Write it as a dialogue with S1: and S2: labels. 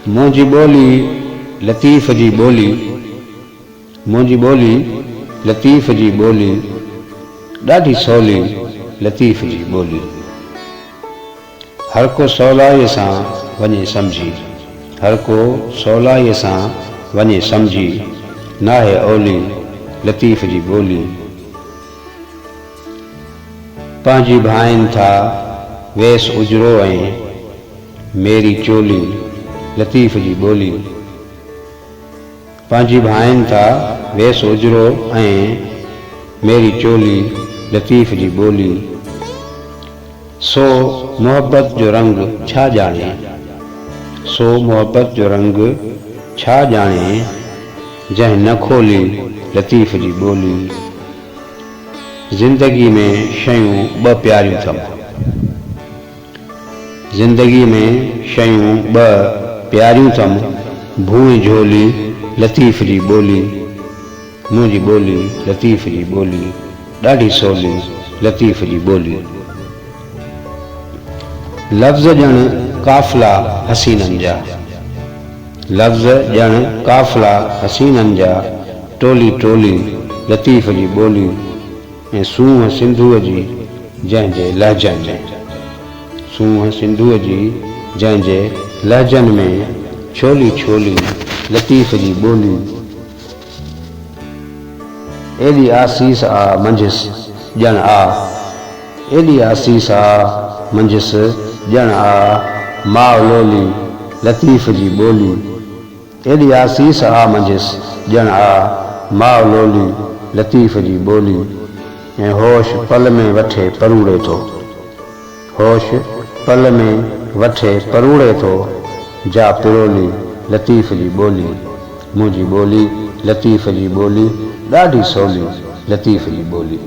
S1: मुंहिंजी ॿोली लतीफ़ जी ॿोली, मुंहिंजी ॿोली लतीफ़ जी ॿोली, ॾाढी सवली लतीफ़ जी ॿोली। हर को सवलाईअ सां वञे सम्झी, हर को सवलाईअ सां वञे सम्झी, नाहे ओली लतीफ़ जी ॿोली। पंहिंजी भाइनि था वेस उजरो ऐं मेरी चोली लतीफ़ जी ॿोली। पंहिंजी भाइनि था वेस उजरो ऐं मेरी चोली लतीफ़ जी ॿोली। सो मोहब्बत जो रंग छा ॼाणे, सो मोहब्बत जो रंग छा ॼाणे, जंहिं न खोली लतीफ़ जी ॿोली। ज़िंदगी में शयूं ॿ प्यारियूं अथमि, ज़िंदगी में शयूं ॿ प्यारियूं अथमि, भूई झोली लतीफ़ जी ॿोली। मुंहिंजी ॿोली लतीफ़ जी ॿोली, ॾाढी सवली लतीफ़ जी ॿोली। लफ़्ज़ ॼण काफ़िला हसीननि जा, लफ़्ज़ ॼण काफ़िला हसीननि जा, टोली टोली लतीफ़ जी ॿोली। ऐं सूंहं सिंधूअ जी जंहिंजे लहजनि में, सूंहं सिंधूअ जी जंहिंजे लहजनि में, छोली छोली लतीफ़ जी ॿोली। एॾी आसीस आ मंझिसि ॼण आ, एॾी आसीस आ मंझिसि ॼण आ, माउ लोली लतीफ़ जी ॿोली। एॾी आसीस आ मंझिसि ॼण आ, माउ लोली लतीफ़ जी ॿोली। ऐं होश पल में वठे परूड़े थो, होश पल में वठे परूड़े थो, जा पिरोली लतीफ़ जी ॿोली। मुंहिंजी ॿोली लतीफ़ जी ॿोली, ॾाढी सवली लतीफ़ जी ॿोली।